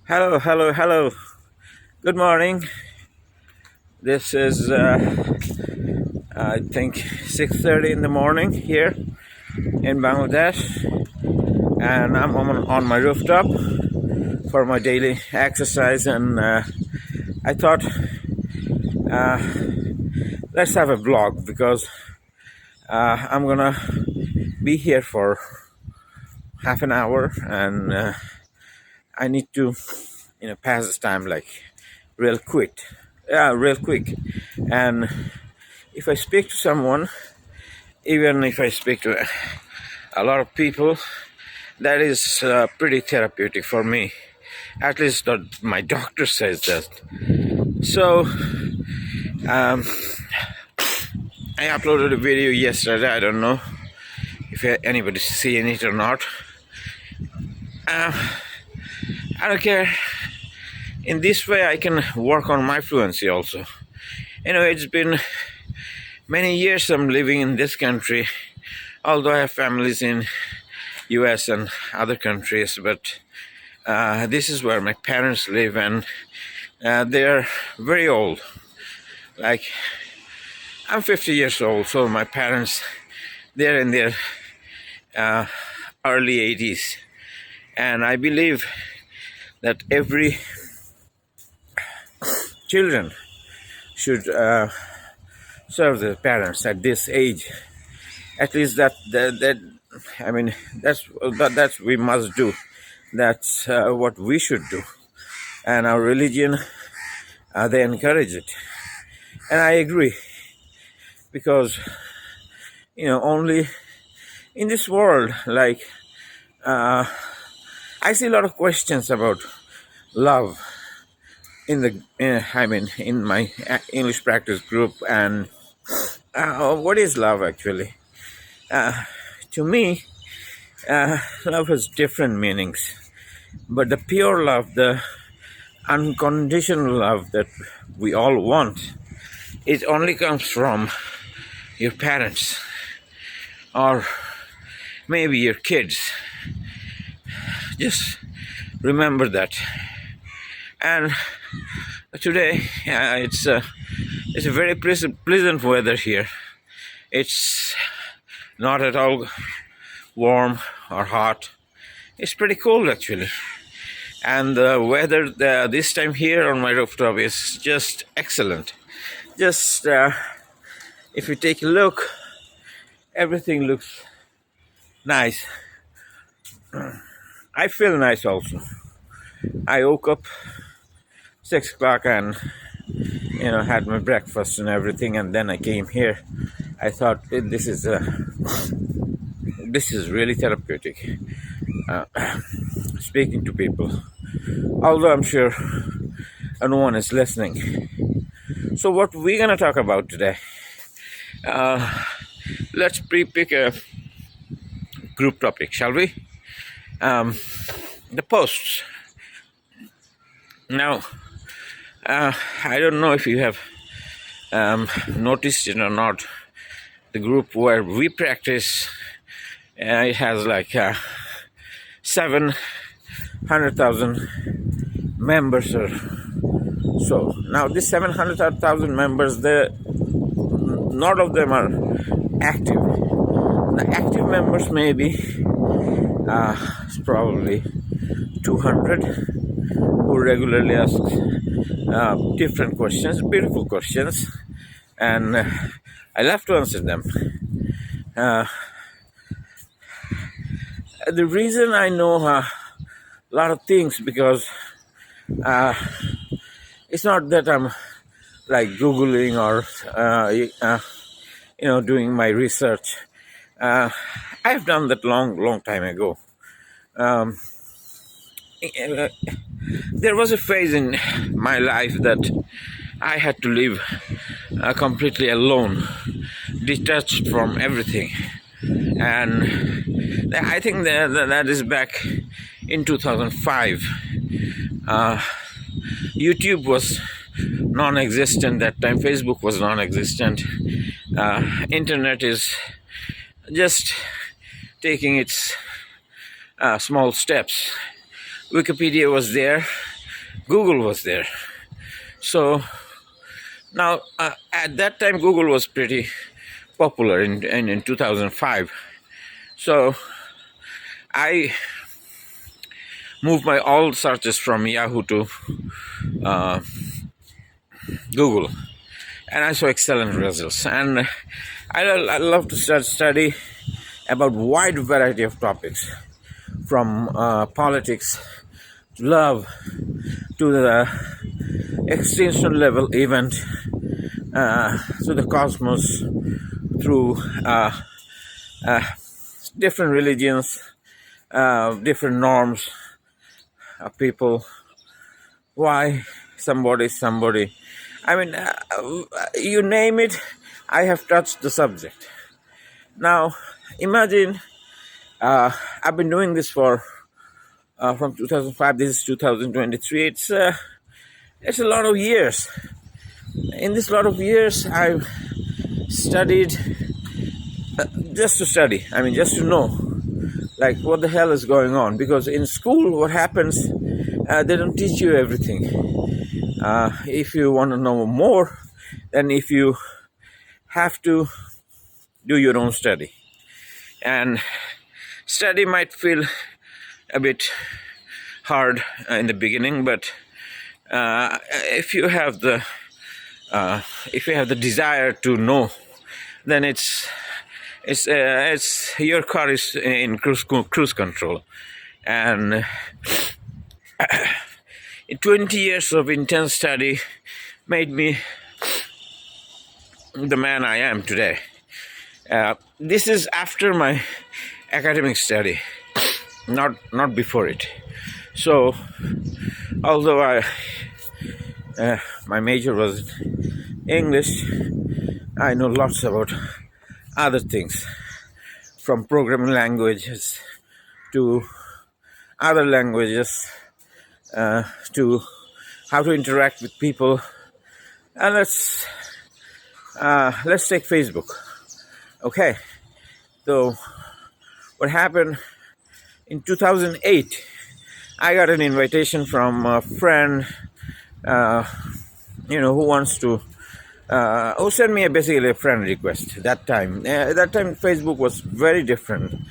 Hello, hello, hello. Good morning. This is I think 6:30 in the morning here in Bangladesh, and I'm on my rooftop for my daily exercise. And I thought let's have a vlog because I'm gonna be here for half an hour, and I need to pass this time like real quick. Yeah, real quick. And if I speak to someone, even if I speak to a lot of people, that is pretty therapeutic for me. At least my doctor says that. So I uploaded a video yesterday. I don't know if anybody's seeing it or not. I don't care. In this way, I can work on my fluency also. It's been many years I'm living in this country, although I have families in US and other countries, but this is where my parents live, and they're very old. Like, I'm 50 years old, so my parents, they're in their early 80s, and I believe that every children should serve their parents at this age. At least that I mean that's we must do. That's what we should do, and our religion they encourage it, and I agree because only in this world, like I see a lot of questions about love in my English practice group, and what is love actually? To me, love has different meanings, but the pure love, the unconditional love that we all want, it only comes from your parents or maybe your kids. Just remember that. And today it's a very pleasant weather here. It's not at all warm or hot. It's pretty cold actually. And the weather this time here on my rooftop is just excellent. Just if you take a look, everything looks nice. I feel nice also. I woke up 6 o'clock and had my breakfast and everything, and then I came here. I thought this is really therapeutic, speaking to people, although I'm sure no one is listening. So what we're gonna talk about today, let's pre-pick a group topic, shall we? The posts. Now, I don't know if you have noticed it or not. The group where we practice, it has like 700,000 members or so. Now, these 700,000 members, none of them are active. The active members maybe it's probably 200 who regularly ask different questions, beautiful questions, and I love to answer them. The reason I know a lot of things because it's not that I'm like Googling or doing my research. I've done that long time ago. There was a phase in my life that I had to live completely alone, detached from everything, and I think that is back in 2005. YouTube was non-existent that time. Facebook was non-existent. Internet is just taking its small steps. Wikipedia was there, Google was there. So now, at that time, Google was pretty popular in 2005. So I moved my all searches from Yahoo to uh, Google, and I saw excellent results. And I love to study about wide variety of topics, from politics to love to the extinction level event, to the cosmos, through different religions, different norms of people, why somebody. I mean, you name it, I have touched the subject. Now, imagine I've been doing this for from 2005. This is 2023. It's a lot of years. In this lot of years, I've studied just to study. I mean, just to know, like, what the hell is going on. Because in school, what happens, they don't teach you everything. If you want to know more, then if you have to do your own study. And study might feel a bit hard in the beginning, but if you have the desire to know, then it's your car is in cruise control. And 20 years of intense study made me the man I am today. This is after my academic study, not before it. So, although my major was English, I know lots about other things, from programming languages to other languages, to how to interact with people. And let's take Facebook. Okay, so what happened in 2008? I got an invitation from a friend, who sent me basically a friend request. That time Facebook was very different.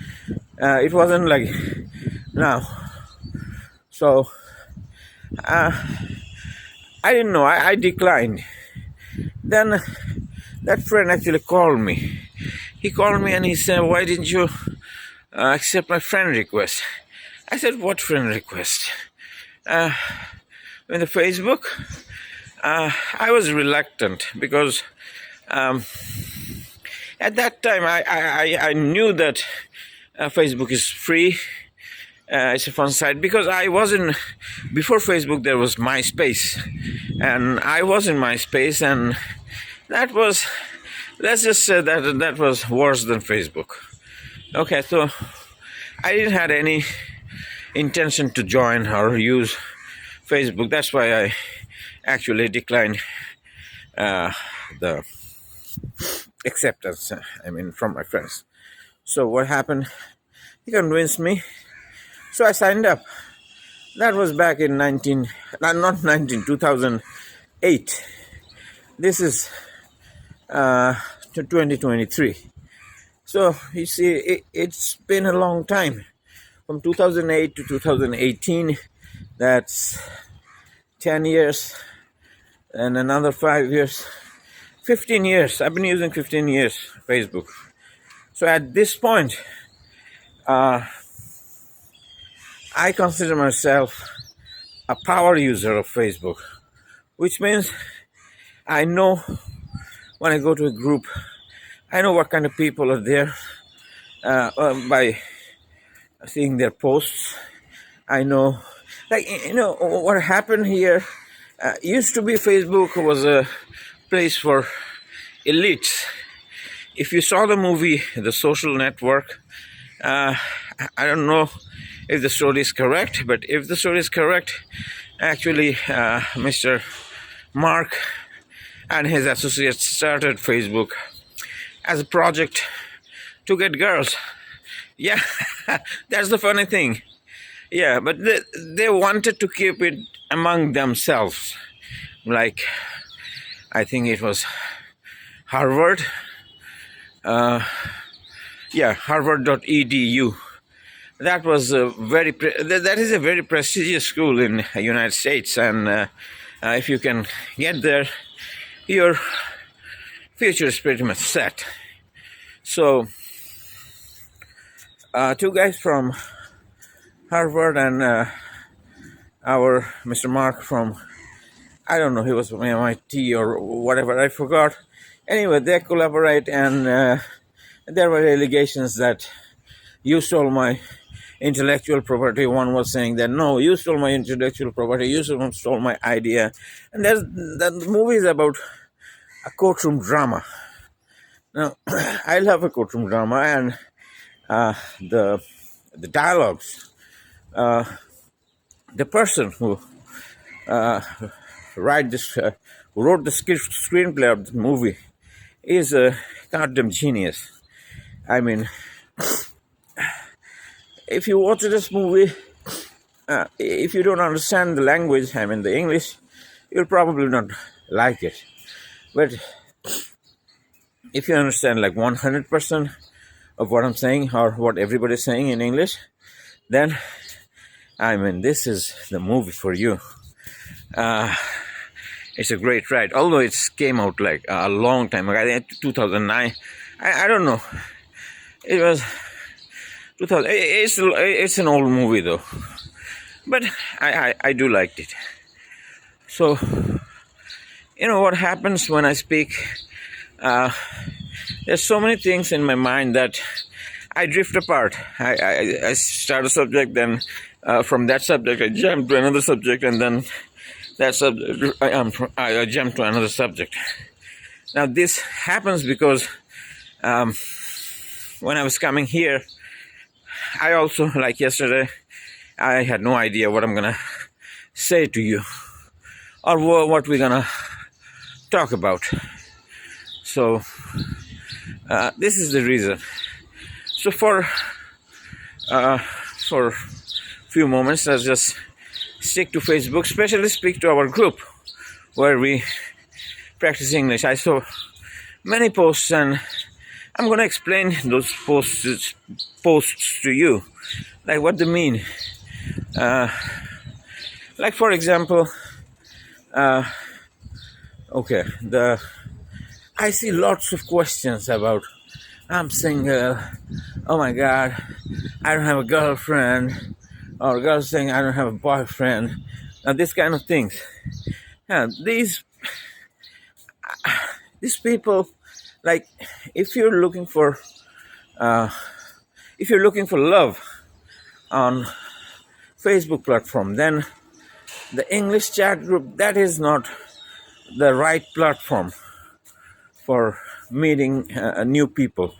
It wasn't like now. So I didn't know. I declined. Then that friend actually called me. He called me and he said, "Why didn't you accept my friend request?" I said, "What friend request?" In the Facebook, I was reluctant because at that time I knew that Facebook is free. It's a fun site, because I wasn't, before Facebook there was MySpace, and I was in MySpace, and that was, let's just say that was worse than Facebook. Okay, so I didn't have any intention to join or use Facebook. That's why I actually declined the acceptance, from my friends. So what happened? He convinced me. So I signed up. That was back in 2008. This is 2023. So you see, it's been a long time. From 2008 to 2018, that's 10 years, and another 5 years, 15 years. I've been using 15 years Facebook. So at this point, I consider myself a power user of Facebook, which means I know when I go to a group, I know what kind of people are there by seeing their posts. I know, what happened here. Used to be Facebook was a place for elites. If you saw the movie The Social Network, I don't know if the story is correct, but if the story is correct, actually Mr. Mark and his associates started Facebook as a project to get girls. Yeah, that's the funny thing. Yeah, but they wanted to keep it among themselves. Like, I think it was Harvard. Yeah, harvard.edu. That was a that is a very prestigious school in the United States, and if you can get there, your future is pretty much set. So, two guys from Harvard and our Mr. Mark from, I don't know, he was from MIT or whatever, I forgot. Anyway, they collaborate, and there were allegations that you stole my intellectual property. One was saying that, no, you stole my intellectual property, you stole my idea. And the movie is about a courtroom drama. Now, I love a courtroom drama, and the dialogues. The person who wrote the screenplay of the movie is a goddamn genius. I mean, if you watch this movie, if you don't understand the language, I mean the English, you'll probably not like it. But if you understand like 100% of what I'm saying or what everybody's saying in English, then I mean this is the movie for you. It's a great ride, although it came out like a long time ago. I think 2009. I don't know. It was 2000. It's an old movie though, but I do like it. So you know what happens when I speak? There's so many things in my mind that I drift apart. I start a subject, then from that subject I jump to another subject, and then that subject I jump to another subject. Now this happens because when I was coming here, I also, like yesterday, I had no idea what I'm gonna say to you or what we're gonna talk about. So this is the reason. So for few moments, let's just stick to Facebook, especially speak to our group where we practice English. I saw many posts, and I'm going to explain those posts to you, like what they mean. Like for example, okay, I see lots of questions about, I'm single, oh my god, I don't have a girlfriend, or girls saying I don't have a boyfriend. Now this kind of things. Yeah, these people, like if you're looking for love on Facebook platform, then the English chat group, that is not the right platform for meeting new people.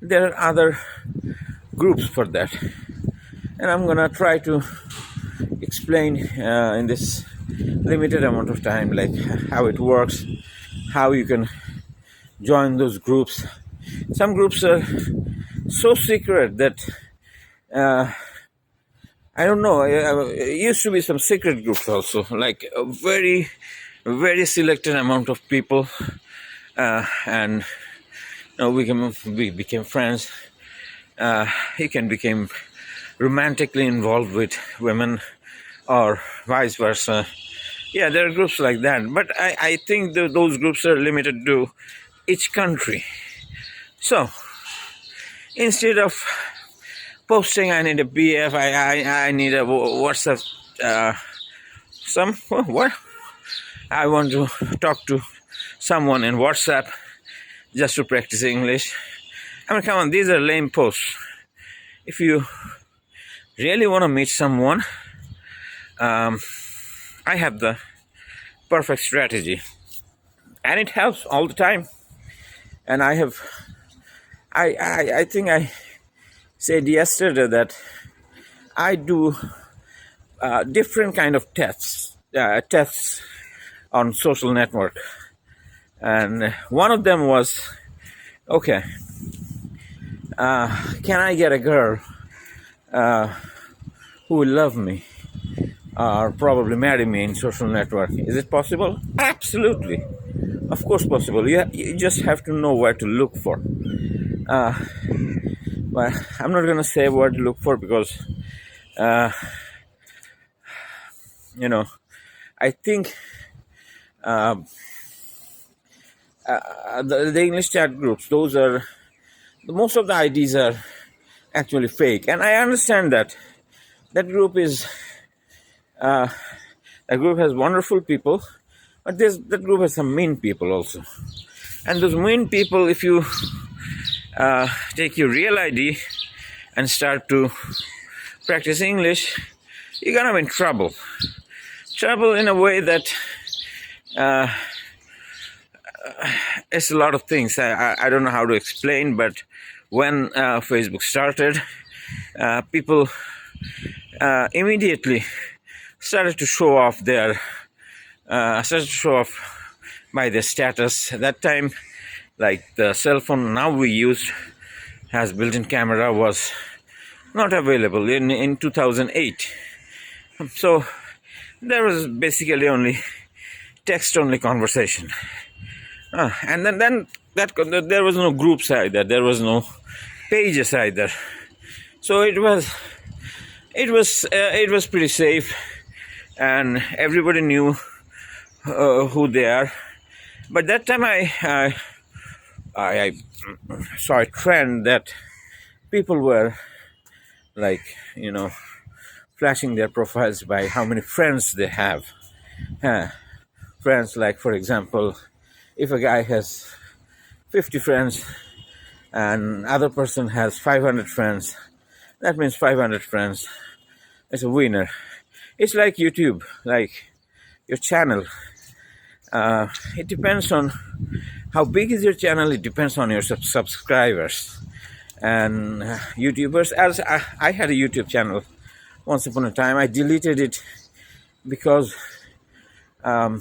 There are other groups for that, and I'm gonna try to explain in this limited amount of time, like how it works, how you can join those groups. Some groups are so secret that I don't know. It used to be some secret groups also, like a very, very selected amount of people, and we became friends. He can become romantically involved with women, or vice versa. Yeah, there are groups like that, but I think those groups are limited to each country. So instead of posting, I need a BF, I need a WhatsApp, what? I want to talk to someone in WhatsApp just to practice English. I mean, come on, these are lame posts. If you really want to meet someone, I have the perfect strategy, and it helps all the time. And I think I said yesterday that I do different kind of tests on social network, and one of them was, okay, can I get a girl who will love me or probably marry me in social network. Is it possible? Absolutely. Of course possible. You just have to know where to look for. Uh, but I'm not going to say where to look for because, uh, I think the English chat groups, most of the IDs are actually fake. And I understand that. That group has wonderful people, but that group has some mean people also. And those mean people, if you take your real ID and start to practice English, you're gonna be in trouble. Trouble in a way that it's a lot of things. I don't know how to explain, but when Facebook started, people immediately started to show off by their status. At that time, like the cell phone now we use has built-in camera was not available in 2008. So there was basically only text-only conversation. And then there was no groups either. There was no pages either. So it was pretty safe, and everybody knew who they are. But that time I saw a trend that people were like, flashing their profiles by how many friends they have. Friends, like for example, if a guy has 50 friends and other person has 500 friends, that means 500 friends. It's a winner. It's like YouTube, like your channel. It depends on how big is your channel. It depends on your subscribers. And YouTubers, as I had a YouTube channel once upon a time. I deleted it because to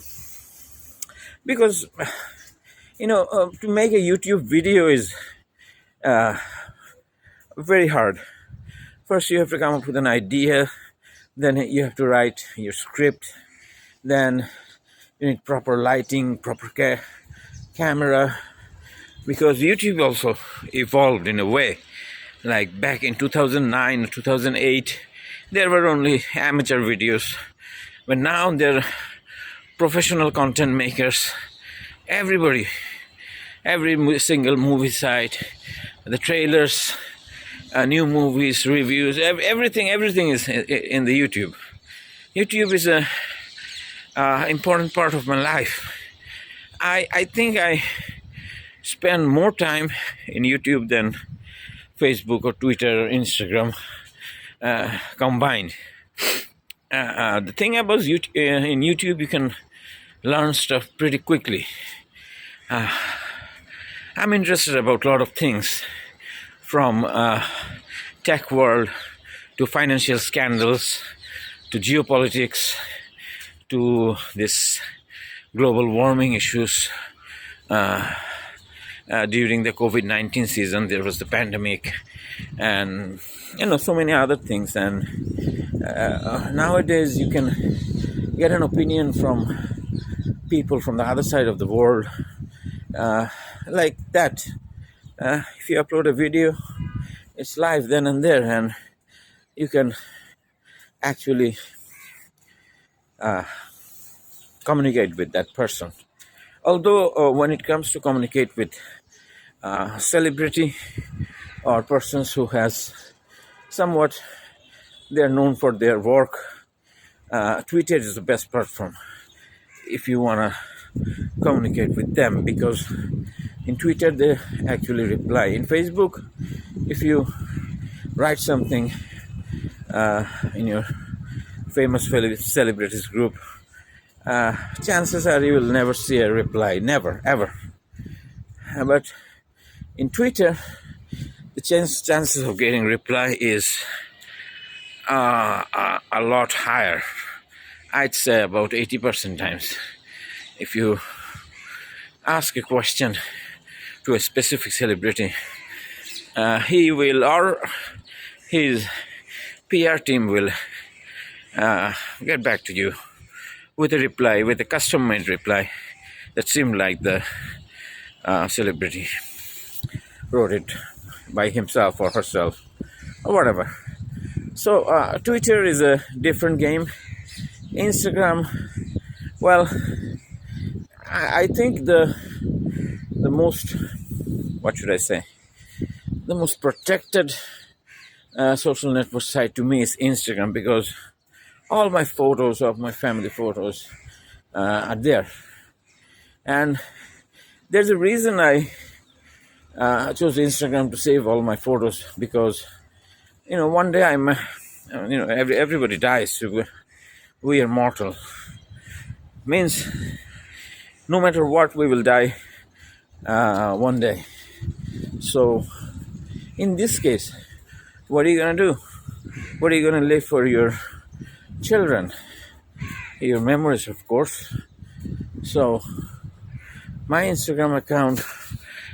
make a YouTube video is very hard. First, you have to come up with an idea. Then you have to write your script. Then you need proper lighting, proper camera. Because YouTube also evolved in a way. Like back in 2009 or 2008, there were only amateur videos. But now there are professional content makers. Everybody, every single movie site, the trailers, new movies, reviews, everything is in the YouTube. YouTube is a important part of my life. I think I spend more time in YouTube than Facebook or Twitter or Instagram combined. The thing about in YouTube, you can learn stuff pretty quickly. I'm interested about a lot of things, from tech world to financial scandals to geopolitics to this global warming issues. During the COVID-19 season, there was the pandemic, and so many other things. And nowadays, you can get an opinion from people from the other side of the world, like that. If you upload a video, it's live then and there, and you can actually communicate with that person. Although when it comes to communicate with celebrity or persons who has somewhat, they're known for their work, Twitter is the best platform if you want to communicate with them, because in Twitter they actually reply. In Facebook, if you write something in your famous celebrities group, chances are you will never see a reply, never, ever. But in Twitter, the chances of getting reply is a lot higher. I'd say about 80% times. If you ask a question to a specific celebrity, he will, or his PR team will get back to you with a reply, with a custom-made reply that seemed like the celebrity wrote it by himself or herself or whatever. So Twitter is a different game. Instagram, well, I think the most, what should I say, the most protected social network site to me is Instagram, because all my photos of my family photos are there. And there's a reason I chose Instagram to save all my photos, because one day I'm everybody dies, so we are mortal, means no matter what we will die one day. So in this case, what are you gonna do? What are you gonna leave for your children? Your memories, of course. So my Instagram account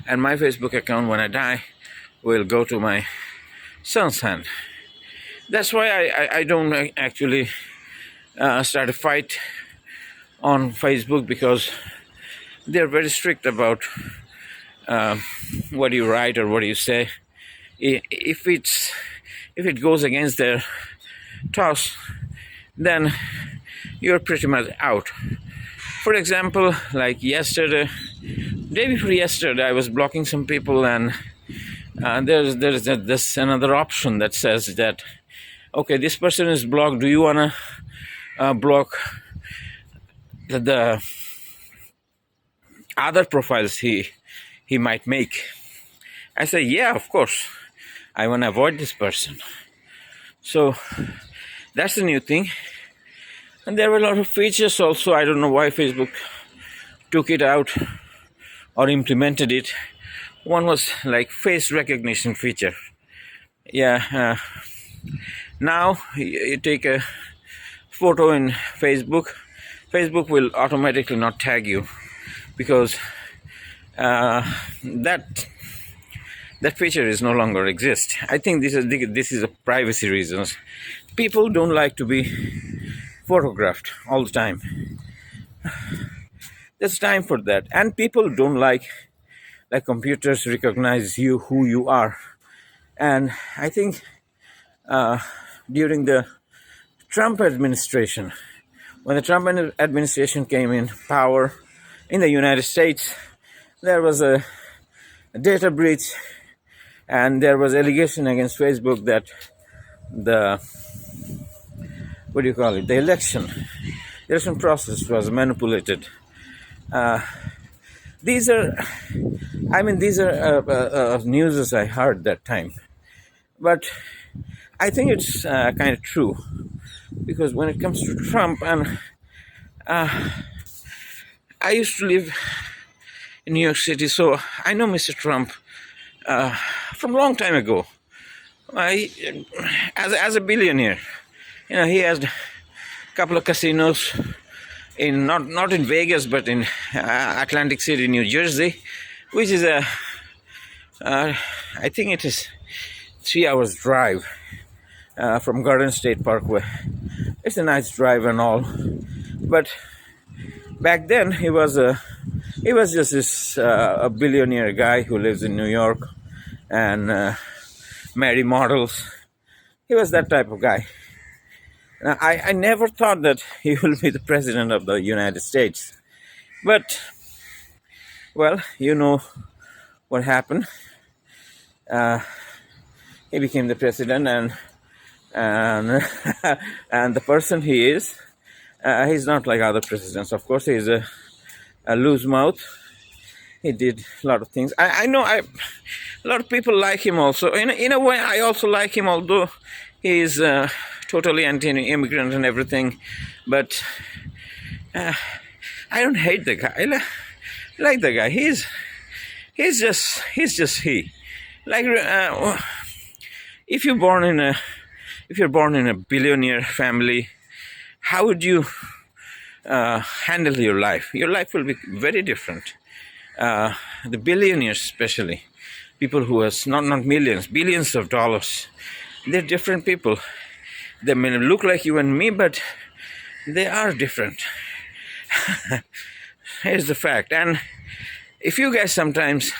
and my Facebook account, when I die, will go to my son's hand. That's why I don't actually start a fight on Facebook, because they're very strict about what you write or what you say. If it goes against their thoughts, then you're pretty much out. For example, like day before yesterday, I was blocking some people, and there's this another option that says that, okay, this person is blocked. Do you wanna block the other profiles he might make? I say, yeah, of course. I want to avoid this person. So that's the new thing. And there were a lot of features also. I don't know why Facebook took it out or implemented it. One was like face recognition feature. Yeah. Now you take a photo in Facebook. Facebook will automatically not tag you, because that feature is no longer exist. I think this is a privacy reasons. People don't like to be photographed all the time. There's time for that, and people don't like computers recognize you, who you are. And I think during the Trump administration, when the Trump administration came in power in the United States, there was a data breach, and there was allegation against Facebook that the election process was manipulated. These are news I heard that time, but I think it's kind of true, because when it comes to Trump, and I used to live in New York City, so I know Mr. Trump from a long time ago. As a billionaire, he has a couple of casinos in not in Vegas, but in Atlantic City, New Jersey, which is I think it is 3 hours drive from Garden State Parkway. It's a nice drive and all, but back then he was just this a billionaire guy who lives in New York and marry models. He was that type of guy. I never thought that he will be the president of the United States. But, well, you know what happened. He became the president, and and the person he is, he's not like other presidents. Of course, he's a loose mouth. He did a lot of things. I know a lot of people like him also. In a way, I also like him, although he is totally anti-immigrant and everything. But I don't hate the guy. I like the guy. He's just he. Like if you're born in a billionaire family, how would you handle your life? Your life will be very different. The billionaires, especially people who has not millions, billions of dollars, they're different people. They may look like you and me, but they are different. Here's the fact. And if you guys sometimes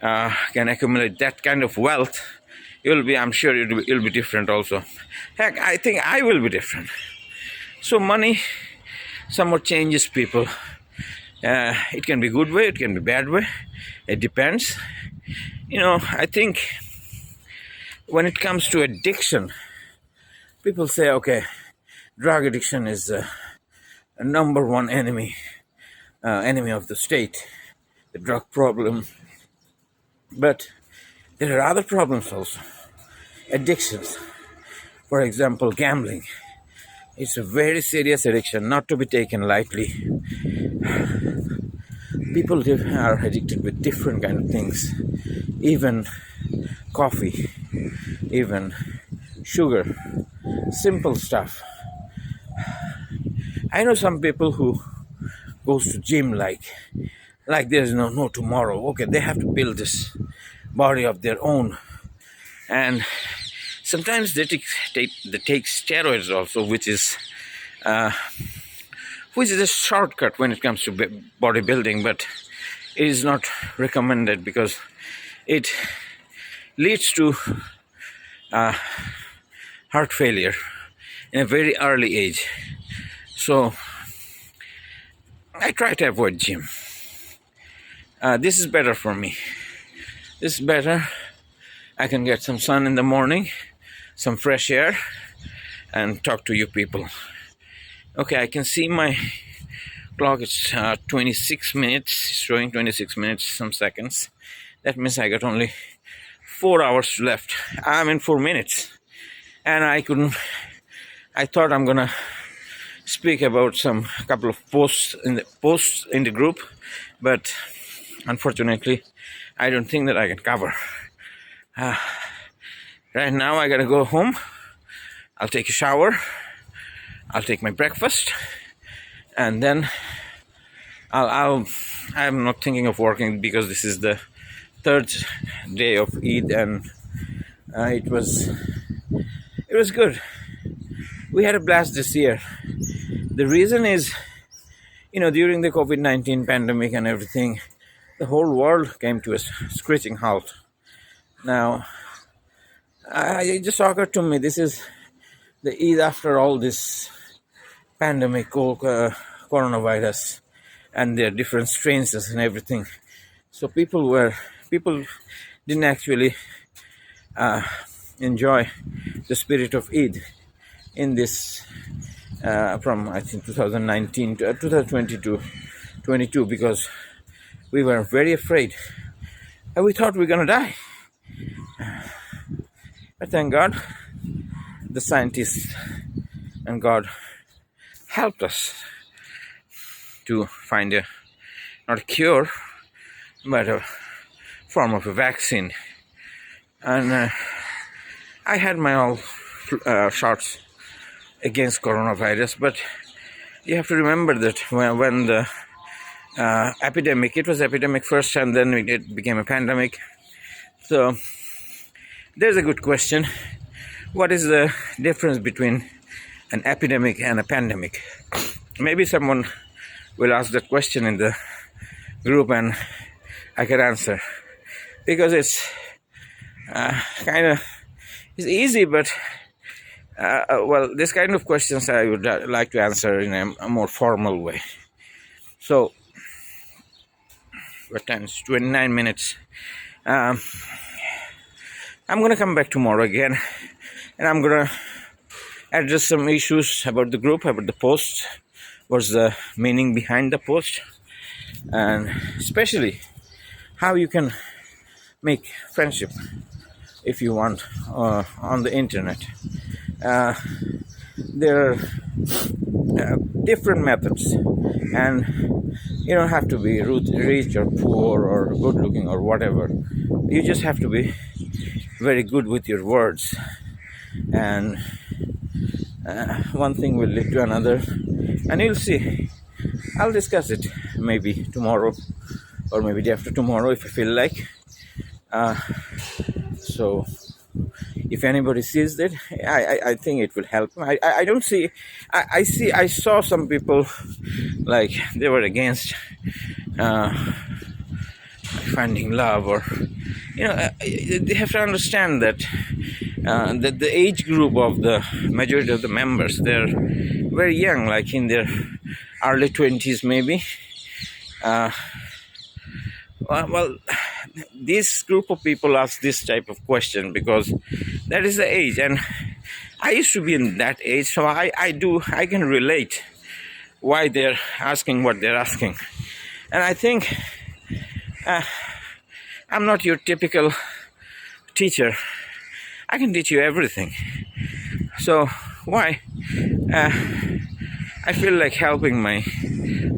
can accumulate that kind of wealth, I'm sure you'll be different also. Heck, I think I will be different. So money somewhat changes people. It can be good way, it can be bad way. It depends. I think when it comes to addiction, people say, okay, drug addiction is a number one enemy of the state, the drug problem. But there are other problems also. Addictions. For example, gambling. It's a very serious addiction, not to be taken lightly. People are addicted with different kind of things. Even coffee, even sugar, simple stuff. I know some people who goes to gym like there's no tomorrow. Okay, they have to build this body of their own, and sometimes they take steroids also, which is a shortcut when it comes to bodybuilding, but it is not recommended because it leads to heart failure in a very early age. So I try to avoid gym. This is better for me. This is better. I can get some sun in the morning, some fresh air, and talk to you people. Okay, I can see my clock. It's 26 minutes, showing 26 minutes, some seconds. That means I got only 4 hours left. I'm in 4 minutes. And I thought I'm gonna speak about some couple of posts in the group, but unfortunately, I don't think that I can cover. Right now, I gotta go home. I'll take a shower. I'll take my breakfast, and then I'm not thinking of working because this is the third day of Eid, and it was good. We had a blast this year. The reason is, during the COVID-19 pandemic and everything, the whole world came to a screeching halt. Now, it just occurred to me, this is the Eid after all this pandemic, coronavirus, and their different strains and everything. So people didn't actually enjoy the spirit of Eid in this from I think 2019 to 2022, because we were very afraid and we thought we were gonna die. But thank God, the scientists and God helped us to find not a cure, but a form of a vaccine. And I had my all shots against coronavirus, but you have to remember that when the epidemic, it was epidemic first, and then it became a pandemic. So there's a good question. What is the difference between an epidemic and a pandemic? Maybe someone will ask that question in the group and I can answer, because it's it's easy, but this kind of questions I would like to answer in a more formal way. So, what time is 29 minutes? I'm gonna come back tomorrow again, and I'm gonna address some issues about the group, about the post, what's the meaning behind the post, and especially how you can make friendship if you want on the internet. There are different methods, and you don't have to be rich or poor or good looking or whatever. You just have to be very good with your words, and one thing will lead to another, and you'll see. I'll discuss it maybe tomorrow or maybe day after tomorrow if I feel like. So if if anybody sees that, I think it will help. I don't see. I saw some people like they were against uh, finding love, or they have to understand that that the age group of the majority of the members, they're very young, like in their early 20s maybe. uh, well, this group of people ask this type of question because that is the age, and I used to be in that age, so I can relate why they're asking what they're asking. And I think I'm not your typical teacher. I can teach you everything. So why? I feel like helping my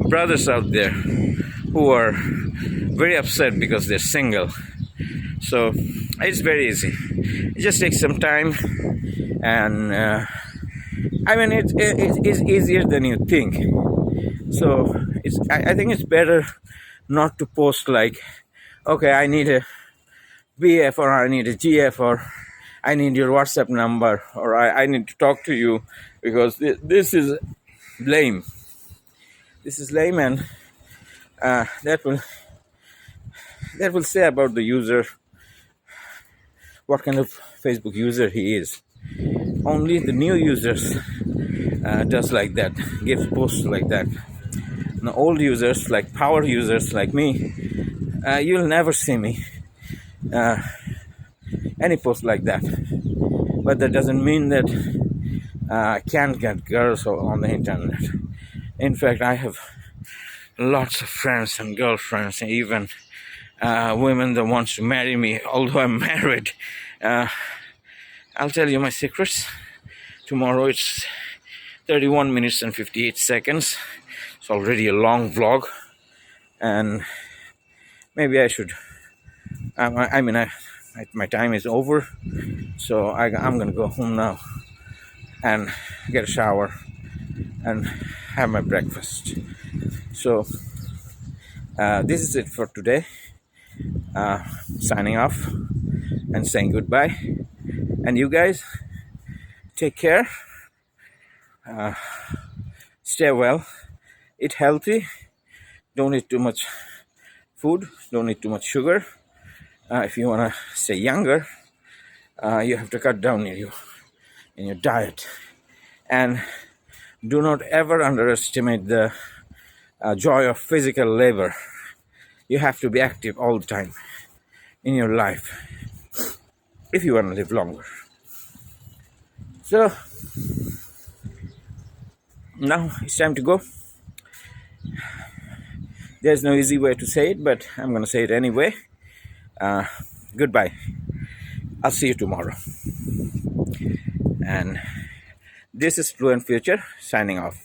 brothers out there who are very upset because they're single. So it's very easy. It just takes some time, and it's easier than you think. So I think it's better not to post like, okay, I need a BF, or I need a GF, or I need your WhatsApp number, or I need to talk to you, because this is lame. This is lame, and that will say about the user what kind of Facebook user he is. Only the new users does like that, gives posts like that. Now, old users, like power users like me, you'll never see me any post like that. But that doesn't mean that I can't get girls on the internet. In fact, I have lots of friends and girlfriends, and even women that wants to marry me, although I'm married. I'll tell you my secrets. Tomorrow it's 31 minutes and 58 seconds. It's already a long vlog, and maybe I should. My time is over, so I'm gonna go home now and get a shower and have my breakfast. So this is it for today. Signing off and saying goodbye. And you guys, take care. Stay well. Eat healthy. Don't eat too much food. Don't eat too much sugar. If you want to stay younger, you have to cut down in your diet. And do not ever underestimate the joy of physical labor. You have to be active all the time in your life if you want to live longer. So now it's time to go. There's no easy way to say it, but I'm going to say it anyway. Goodbye. I'll see you tomorrow. And this is Fluent Future signing off.